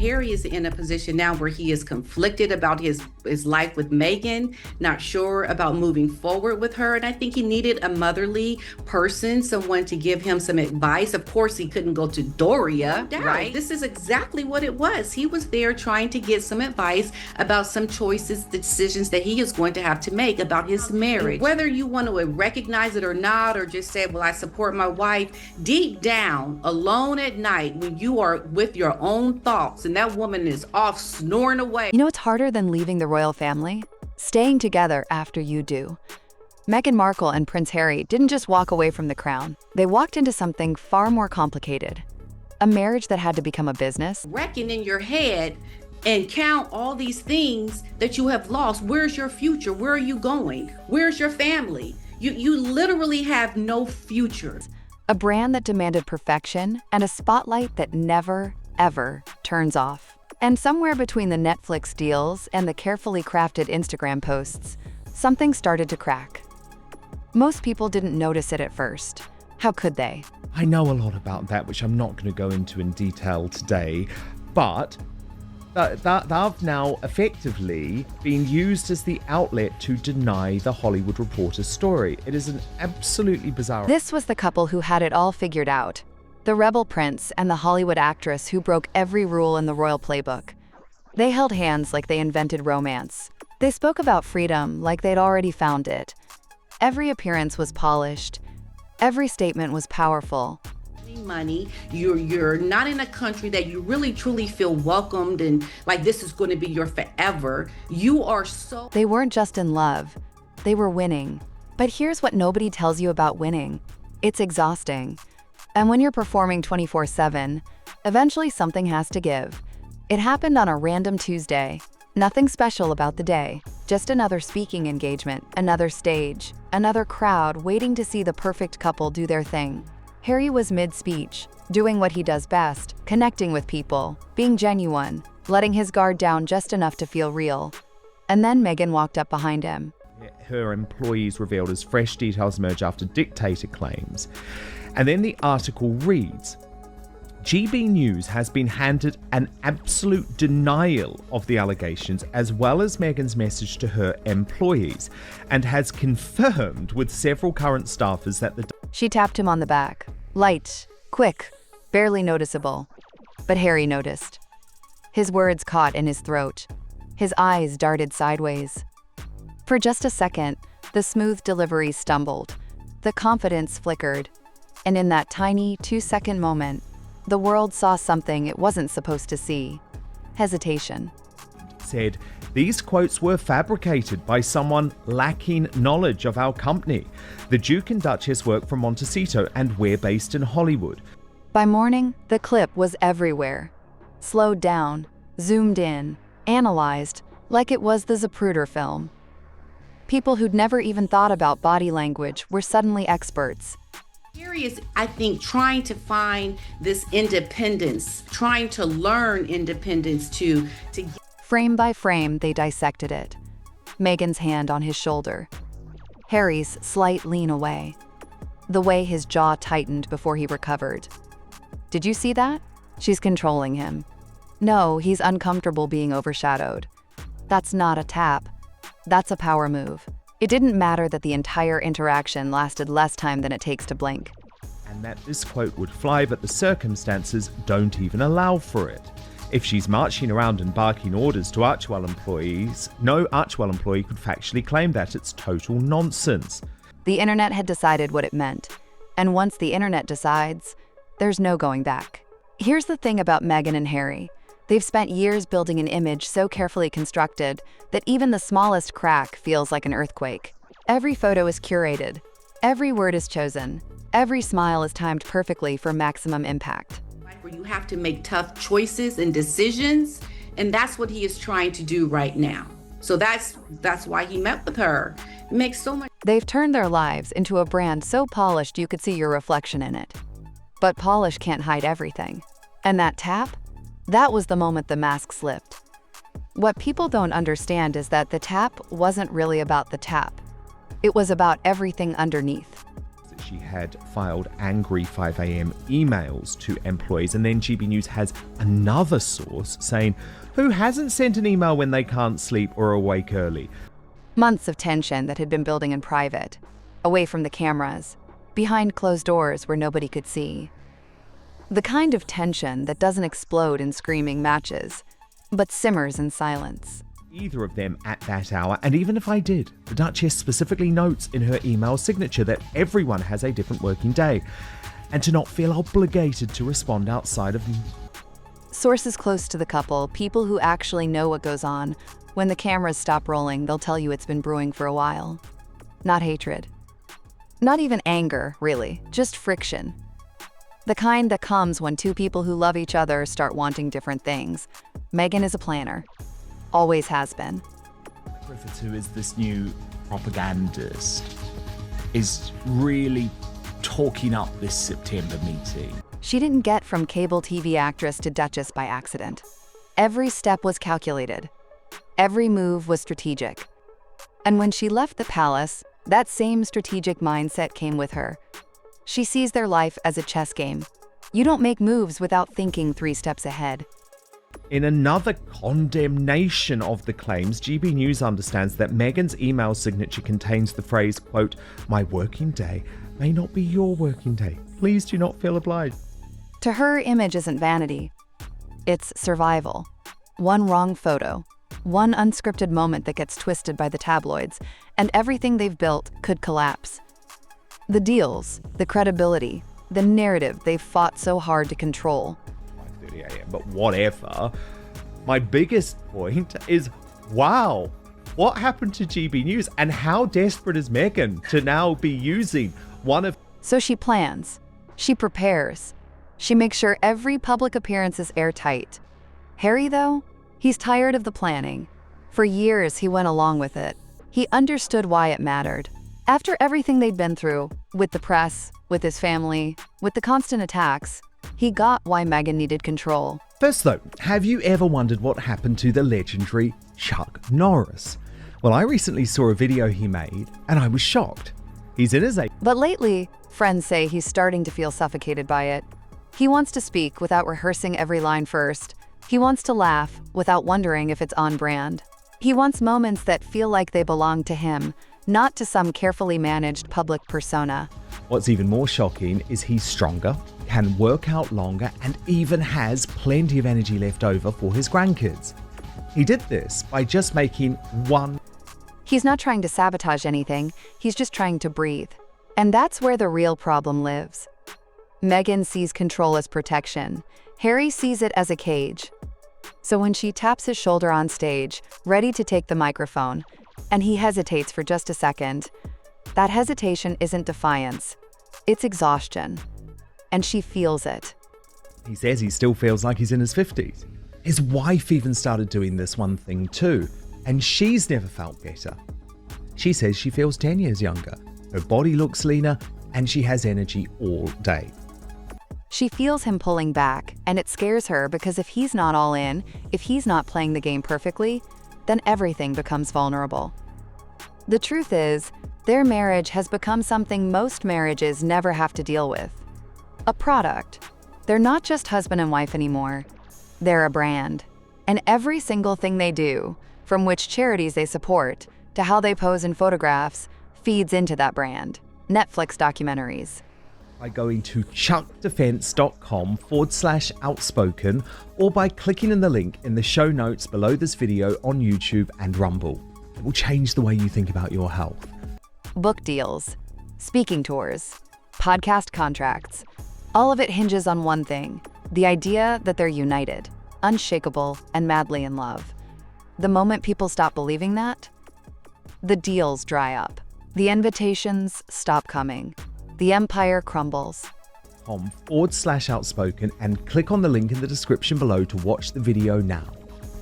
Harry is in a position now where he is conflicted about his life with Meghan, not sure about moving forward with her. And I think he needed a motherly person, someone to give him some advice. Of course, he couldn't go to Doria, right? This is exactly what it was. He was there trying to get some advice about some choices, decisions that he is going to have to make about his marriage. And whether you want to recognize it or not, or just say, well, I support my wife, deep down, alone at night, when you are with your own thoughts and that woman is off snoring away. You know what's harder than leaving the royal family? Staying together after you do. Meghan Markle and Prince Harry didn't just walk away from the crown. They walked into something far more complicated. A marriage that had to become a business. Reckon in your head and count all these things that you have lost. Where's your future? Where are you going? Where's your family? You literally have no future. A brand that demanded perfection and a spotlight that never, ever turns off. And somewhere between the Netflix deals and the carefully crafted Instagram posts, something started to crack. Most people didn't notice it at first. How could they? I know a lot about that, which I'm not going to go into in detail today, but that have now effectively been used as the outlet to deny the Hollywood Reporter's story. It is an absolutely bizarre... This was the couple who had it all figured out. The rebel prince and the Hollywood actress who broke every rule in the royal playbook. They held hands like they invented romance. They spoke about freedom like they'd already found it. Every appearance was polished. Every statement was powerful. Money, you're not in a country that you really truly feel welcomed and like this is going to be your forever. You are so... They weren't just in love. They were winning. But here's what nobody tells you about winning. It's exhausting. And when you're performing 24/7, eventually something has to give. It happened on a random Tuesday. Nothing special about the day. Just another speaking engagement, another stage, another crowd waiting to see the perfect couple do their thing. Harry was mid-speech, doing what he does best, connecting with people, being genuine, letting his guard down just enough to feel real. And then Meghan walked up behind him. Her employees revealed as fresh details emerge after dictator claims. And then the article reads, GB News has been handed an absolute denial of the allegations as well as Meghan's message to her employees and has confirmed with several current staffers that the... She tapped him on the back. Light, quick, barely noticeable. But Harry noticed. His words caught in his throat. His eyes darted sideways. For just a second, the smooth delivery stumbled. The confidence flickered. And in that tiny 2-second moment, the world saw something it wasn't supposed to see. Hesitation. Said, these quotes were fabricated by someone lacking knowledge of our company. The Duke and Duchess work from Montecito and we're based in Hollywood. By morning, the clip was everywhere. Slowed down, zoomed in, analyzed, like it was the Zapruder film. People who'd never even thought about body language were suddenly experts. Harry is, I think, trying to find this independence, trying to learn independence to Frame by frame, they dissected it. Meghan's hand on his shoulder. Harry's slight lean away. The way his jaw tightened before he recovered. Did you see that? She's controlling him. No, he's uncomfortable being overshadowed. That's not a tap. That's a power move. It didn't matter that the entire interaction lasted less time than it takes to blink. And that this quote would fly, but the circumstances don't even allow for it. If she's marching around and barking orders to Archewell employees, no Archewell employee could factually claim that. It's total nonsense. The internet had decided what it meant. And once the internet decides, there's no going back. Here's the thing about Meghan and Harry. They've spent years building an image so carefully constructed that even the smallest crack feels like an earthquake. Every photo is curated. Every word is chosen. Every smile is timed perfectly for maximum impact. Where you have to make tough choices and decisions, and that's what he is trying to do right now. So that's why he met with her. It makes so much... They've turned their lives into a brand so polished you could see your reflection in it. But polish can't hide everything. And that tap? That was the moment the mask slipped. What people don't understand is that the tap wasn't really about the tap. It was about everything underneath. she had filed angry 5 a.m. emails to employees. And then GB News has another source saying, who hasn't sent an email when they can't sleep or awake early? Months of tension that had been building in private, away from the cameras, behind closed doors where nobody could see. The kind of tension that doesn't explode in screaming matches, but simmers in silence. Either of them at that hour, and even if I did, the Duchess specifically notes in her email signature that everyone has a different working day, and to not feel obligated to respond outside of... Sources close to the couple, people who actually know what goes on, when the cameras stop rolling, they'll tell you it's been brewing for a while. Not hatred. Not even anger, really, just friction. The kind that comes when two people who love each other start wanting different things. Meghan is a planner. Always has been. Griffith, who is this new propagandist, is really talking up this September meeting. She didn't get from cable TV actress to Duchess by accident. Every step was calculated. Every move was strategic. And when she left the palace, that same strategic mindset came with her. She sees their life as a chess game. You don't make moves without thinking 3 steps ahead. In another condemnation of the claims, GB News understands that Meghan's email signature contains the phrase, quote, "My working day may not be your working day. Please do not feel obliged." To her, image isn't vanity. It's survival. One wrong photo, one unscripted moment that gets twisted by the tabloids, and everything they've built could collapse. The deals, the credibility, the narrative they've fought so hard to control. 5:30 a.m., but whatever. My biggest point is, wow, what happened to GB News, and how desperate is Meghan to now be using one of... So she plans, she prepares, she makes sure every public appearance is airtight. Harry, though, he's tired of the planning. For years, he went along with it. He understood why it mattered. After everything they'd been through, with the press, with his family, with the constant attacks, he got why Meghan needed control. First though, have you ever wondered what happened to the legendary Chuck Norris? Well, I recently saw a video he made, and I was shocked. He's in his But lately, friends say he's starting to feel suffocated by it. He wants to speak without rehearsing every line first. He wants to laugh without wondering if it's on brand. He wants moments that feel like they belong to him, not to some carefully managed public persona. What's even more shocking is he's stronger, can work out longer, and even has plenty of energy left over for his grandkids. He did this by just making one... He's not trying to sabotage anything, he's just trying to breathe. And that's where the real problem lives. Meghan sees control as protection. Harry sees it as a cage. So when she taps his shoulder on stage, ready to take the microphone, and he hesitates for just a second, that hesitation isn't defiance, it's exhaustion. And she feels it. He says he still feels like he's in his 50s. His wife even started doing this one thing too, and she's never felt better. She says she feels 10 years younger. Her body looks leaner, and she has energy all day. She feels him pulling back, and it scares her because if he's not all in, if he's not playing the game perfectly, then everything becomes vulnerable. The truth is, their marriage has become something most marriages never have to deal with. A product. They're not just husband and wife anymore. They're a brand. And every single thing they do, from which charities they support, to how they pose in photographs, feeds into that brand. Netflix documentaries. By going to chuckdefense.com/outspoken or by clicking in the link in the show notes below this video on YouTube and Rumble. It will change the way you think about your health. Book deals, speaking tours, podcast contracts. All of it hinges on one thing, the idea that they're united, unshakable, and madly in love. The moment people stop believing that, the deals dry up. The invitations stop coming. The empire crumbles. .com/outspoken and click on the link in the description below to watch the video now.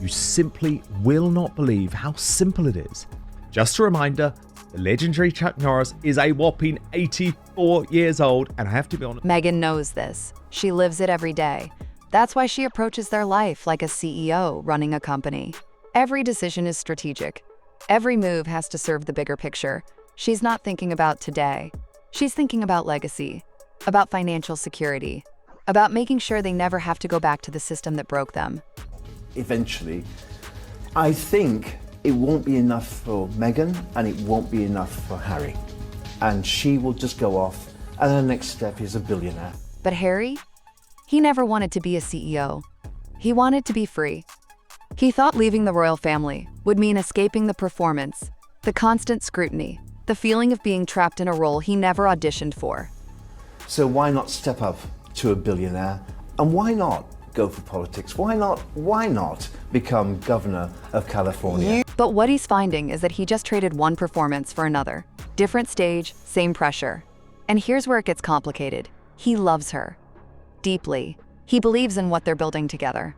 You simply will not believe how simple it is. Just a reminder, the legendary Chuck Norris is a whopping 84 years old, and I have to be honest. Meghan knows this. She lives it every day. That's why she approaches their life like a CEO running a company. Every decision is strategic. Every move has to serve the bigger picture. She's not thinking about today. She's thinking about legacy, about financial security, about making sure they never have to go back to the system that broke them. Eventually, I think it won't be enough for Meghan and it won't be enough for Harry. And she will just go off, and her next step is a billionaire. But Harry? He never wanted to be a CEO. He wanted to be free. He thought leaving the royal family would mean escaping the performance, the constant scrutiny, the feeling of being trapped in a role he never auditioned for. So why not step up to a billionaire? And why not go for politics? Why not become governor of California? But what he's finding is that he just traded one performance for another. Different stage, same pressure. And here's where it gets complicated. He loves her. Deeply. He believes in what they're building together.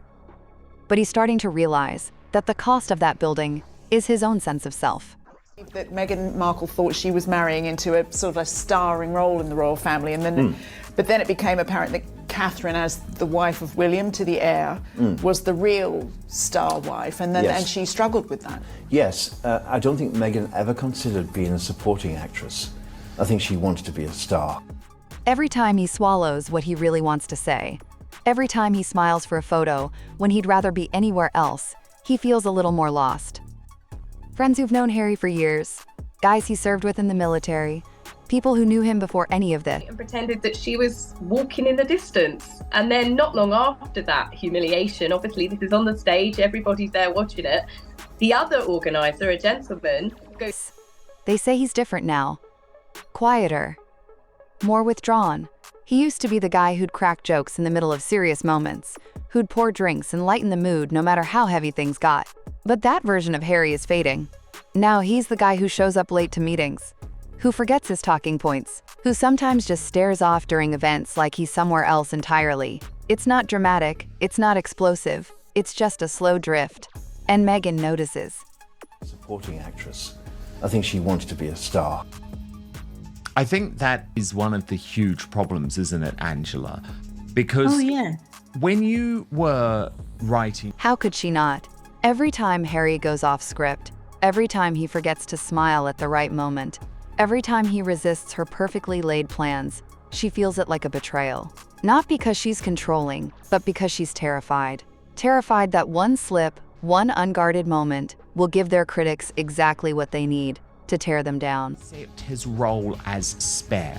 But he's starting to realize that the cost of that building is his own sense of self. That Meghan Markle thought she was marrying into a sort of a starring role in the royal family, and then, but then it became apparent that Catherine, as the wife of William to the heir, was the real star wife, and then and she struggled with that. Yes, I don't think Meghan ever considered being a supporting actress. I think she wanted to be a star. Every time he swallows what he really wants to say, every time he smiles for a photo when he'd rather be anywhere else, he feels a little more lost. Friends who've known Harry for years, guys he served with in the military, people who knew him before any of this. And pretended that she was walking in the distance. And then not long after that humiliation, obviously this is on the stage, everybody's there watching it, the other organizer, a gentleman, goes... They say he's different now. Quieter. More withdrawn. He used to be the guy who'd crack jokes in the middle of serious moments, who'd pour drinks and lighten the mood no matter how heavy things got. But that version of Harry is fading. Now he's the guy who shows up late to meetings, who forgets his talking points, who sometimes just stares off during events like he's somewhere else entirely. It's not dramatic, it's not explosive, it's just a slow drift. And Meghan notices. Supporting actress. I think she wanted to be a star. I think that is one of the huge problems, isn't it, Angela? Because when you were writing... How could she not? Every time Harry goes off script, every time he forgets to smile at the right moment, every time he resists her perfectly laid plans, she feels it like a betrayal. Not because she's controlling, but because she's terrified. Terrified that one slip, one unguarded moment will give their critics exactly what they need to tear them down. Accept his role as spare.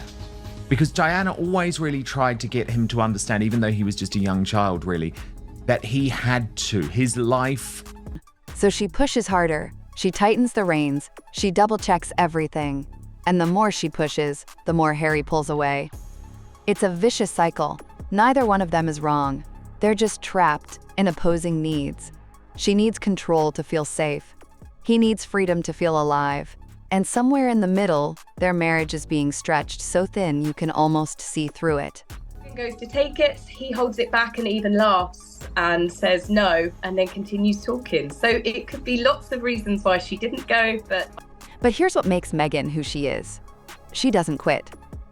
Because Diana always really tried to get him to understand, even though he was just a young child really, that he had to. His life... So she pushes harder, she tightens the reins, she double-checks everything. And the more she pushes, the more Harry pulls away. It's a vicious cycle. Neither one of them is wrong. They're just trapped in opposing needs. She needs control to feel safe. He needs freedom to feel alive. And somewhere in the middle, their marriage is being stretched so thin you can almost see through it. Goes to take it, he holds it back and even laughs and says no, and then continues talking. So it could be lots of reasons why she didn't go, but... But here's what makes Meghan who she is. She doesn't quit.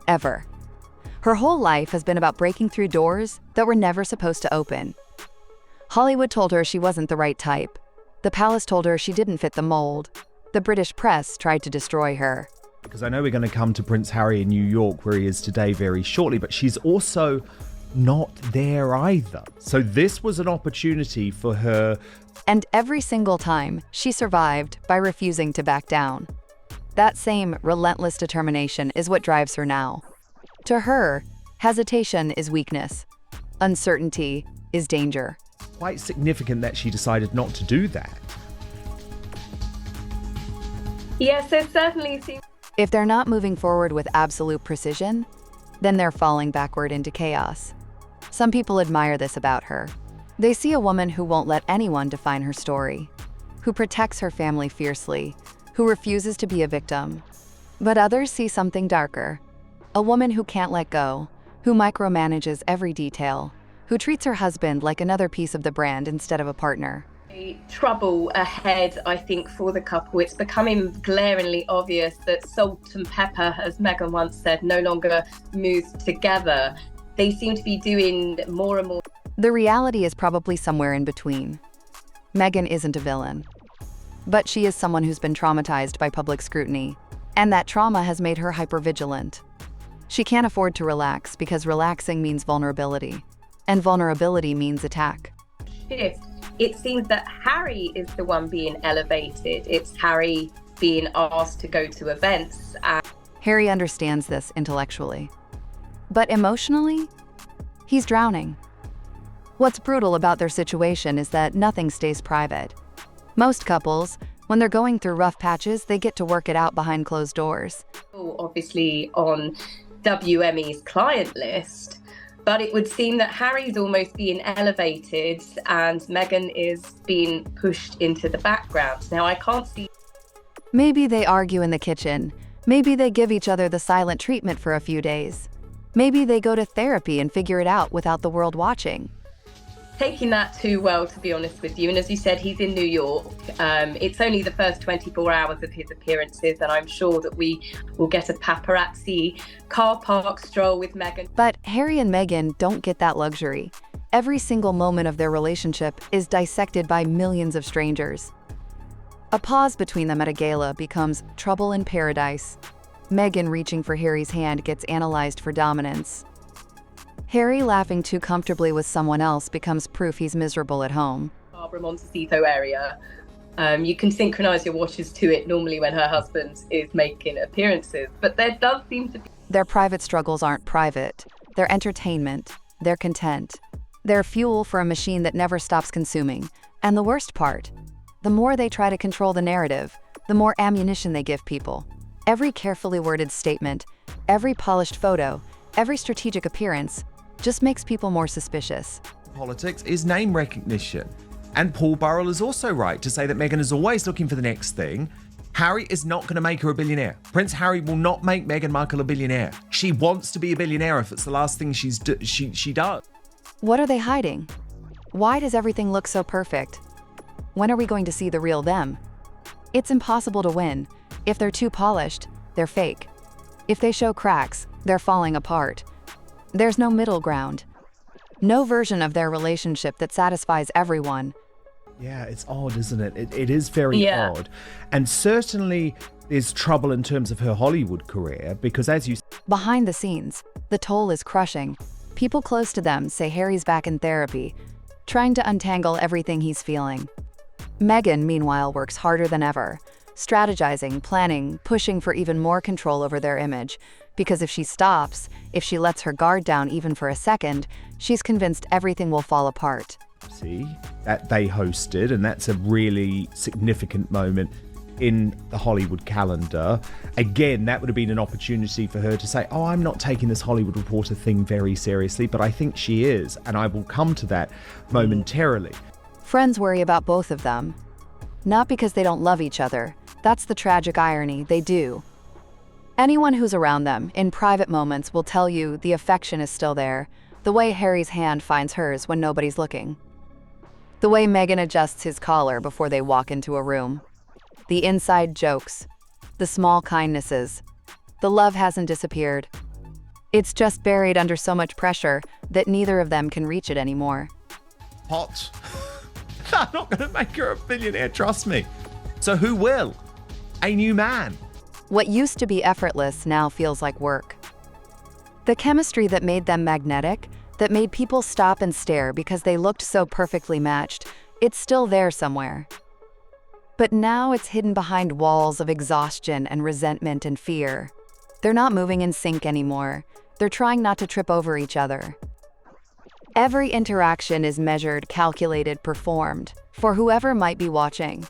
Ever. Her whole life has been about breaking through doors that were never supposed to open. Hollywood told her she wasn't the right type. The palace told her she didn't fit the mold. The British press tried to destroy her. Because I know we're going to come to Prince Harry in New York, where he is today, very shortly, but she's also not there either. So this was an opportunity for her. And every single time, she survived by refusing to back down. That same relentless determination is what drives her now. To her, hesitation is weakness. Uncertainty is danger. Quite significant that she decided not to do that. Yes, it certainly seems... If they're not moving forward with absolute precision, then they're falling backward into chaos. Some people admire this about her. They see a woman who won't let anyone define her story, who protects her family fiercely, who refuses to be a victim. But others see something darker. A woman who can't let go, who micromanages every detail, who treats her husband like another piece of the brand instead of a partner. Trouble ahead, I think, for the couple. It's becoming glaringly obvious that salt and pepper, as Meghan once said, no longer move together. They seem to be doing more and more. The reality is probably somewhere in between. Meghan isn't a villain, but she is someone who's been traumatized by public scrutiny, and that trauma has made her hypervigilant. She can't afford to relax because relaxing means vulnerability, and vulnerability means attack. Shift. It seems that Harry is the one being elevated. It's Harry being asked to go to events. Harry understands this intellectually. But emotionally, he's drowning. What's brutal about their situation is that nothing stays private. Most couples, when they're going through rough patches, they get to work it out behind closed doors. Obviously on WME's client list, but it would seem that Harry's almost being elevated and Meghan is being pushed into the background. Now, I can't see. Maybe they argue in the kitchen. Maybe they give each other the silent treatment for a few days. Maybe they go to therapy and figure it out without the world watching. Taking that too well, to be honest with you. And as you said, he's in New York. It's only the first 24 hours of his appearances, and I'm sure that we will get a paparazzi car park stroll with Meghan. But Harry and Meghan don't get that luxury. Every single moment of their relationship is dissected by millions of strangers. A pause between them at a gala becomes trouble in paradise. Meghan reaching for Harry's hand gets analyzed for dominance. Harry laughing too comfortably with someone else becomes proof he's miserable at home. Barbara Montecito area. You can synchronize your watches to it normally when her husband is making appearances, but there does seem to be. Their private struggles aren't private. They're entertainment. They're content. They're fuel for a machine that never stops consuming. And the worst part, the more they try to control the narrative, the more ammunition they give people. Every carefully worded statement, every polished photo, every strategic appearance just makes people more suspicious. Politics is name recognition. And Paul Burrell is also right to say that Meghan is always looking for the next thing. Harry is not going to make her a billionaire. Prince Harry will not make Meghan Markle a billionaire. She wants to be a billionaire if it's the last thing she does. What are they hiding? Why does everything look so perfect? When are we going to see the real them? It's impossible to win. If they're too polished, they're fake. If they show cracks, they're falling apart. There's no middle ground. No version of their relationship that satisfies everyone. Yeah, it's odd, isn't it? It is very odd. And certainly there's trouble in terms of her Hollywood career because as you... Behind the scenes, the toll is crushing. People close to them say Harry's back in therapy, trying to untangle everything he's feeling. Meghan, meanwhile, works harder than ever, strategizing, planning, pushing for even more control over their image. Because if she stops, if she lets her guard down even for a second, she's convinced everything will fall apart. See, that they hosted, and that's a really significant moment in the Hollywood calendar. Again, that would have been an opportunity for her to say, oh, I'm not taking this Hollywood Reporter thing very seriously, but I think she is, and I will come to that momentarily. Friends worry about both of them. Not because they don't love each other. That's the tragic irony, they do. Anyone who's around them, in private moments, will tell you the affection is still there, the way Harry's hand finds hers when nobody's looking. The way Meghan adjusts his collar before they walk into a room. The inside jokes. The small kindnesses. The love hasn't disappeared. It's just buried under so much pressure that neither of them can reach it anymore. Hot. They're not going to make her a billionaire, trust me. So who will? A new man. What used to be effortless now feels like work. The chemistry that made them magnetic, that made people stop and stare because they looked so perfectly matched, it's still there somewhere. But now it's hidden behind walls of exhaustion and resentment and fear. They're not moving in sync anymore. They're trying not to trip over each other. Every interaction is measured, calculated, performed, for whoever might be watching.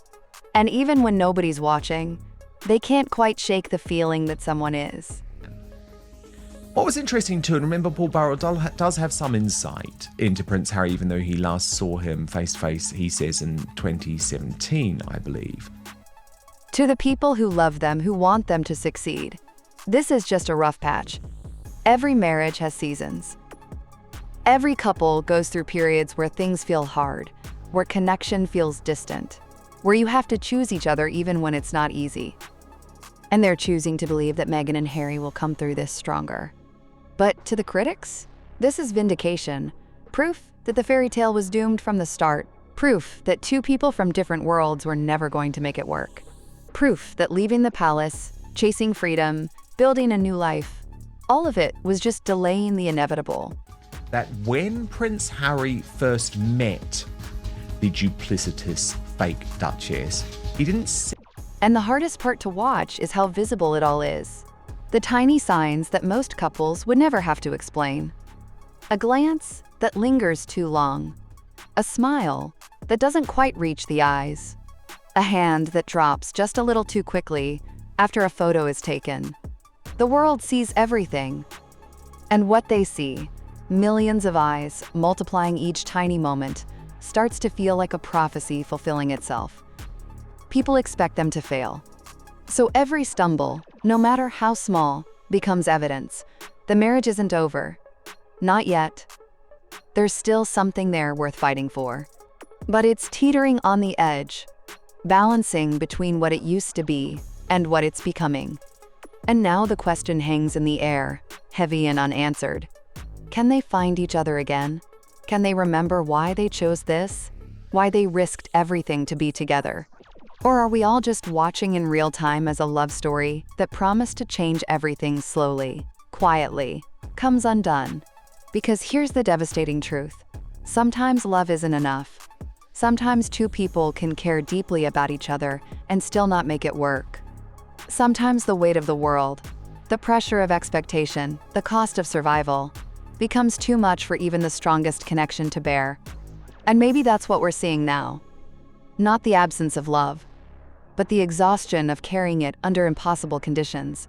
And even when nobody's watching, they can't quite shake the feeling that someone is. What was interesting too, and remember Paul Burrell does have some insight into Prince Harry, even though he last saw him face to face, he says, in 2017, I believe. To the people who love them, who want them to succeed, this is just a rough patch. Every marriage has seasons. Every couple goes through periods where things feel hard, where connection feels distant, where you have to choose each other even when it's not easy. And they're choosing to believe that Meghan and Harry will come through this stronger. But to the critics, this is vindication. Proof that the fairy tale was doomed from the start. Proof that two people from different worlds were never going to make it work. Proof that leaving the palace, chasing freedom, building a new life, All of it was just delaying the inevitable. That when Prince Harry first met the duplicitous fake Duchess, he didn't see. And the hardest part to watch is how visible it all is. The tiny signs that most couples would never have to explain. A glance that lingers too long. A smile that doesn't quite reach the eyes. A hand that drops just a little too quickly after a photo is taken. The world sees everything. And what they see, millions of eyes multiplying each tiny moment, starts to feel like a prophecy fulfilling itself. People expect them to fail. So every stumble, no matter how small, becomes evidence. The marriage isn't over. Not yet. There's still something there worth fighting for. But it's teetering on the edge, balancing between what it used to be and what it's becoming. And now the question hangs in the air, heavy and unanswered. Can they find each other again? Can they remember why they chose this? Why they risked everything to be together? Or are we all just watching in real time as a love story that promised to change everything slowly, quietly, comes undone? Because here's the devastating truth. Sometimes love isn't enough. Sometimes two people can care deeply about each other and still not make it work. Sometimes the weight of the world, the pressure of expectation, the cost of survival, becomes too much for even the strongest connection to bear. And maybe that's what we're seeing now. Not the absence of love, but the exhaustion of carrying it under impossible conditions.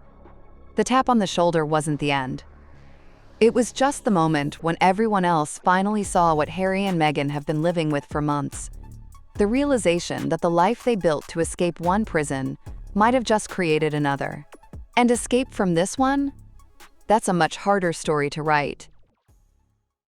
The tap on the shoulder wasn't the end. It was just the moment when everyone else finally saw what Harry and Meghan have been living with for months. The realization that the life they built to escape one prison might have just created another. And escape from this one? That's a much harder story to write.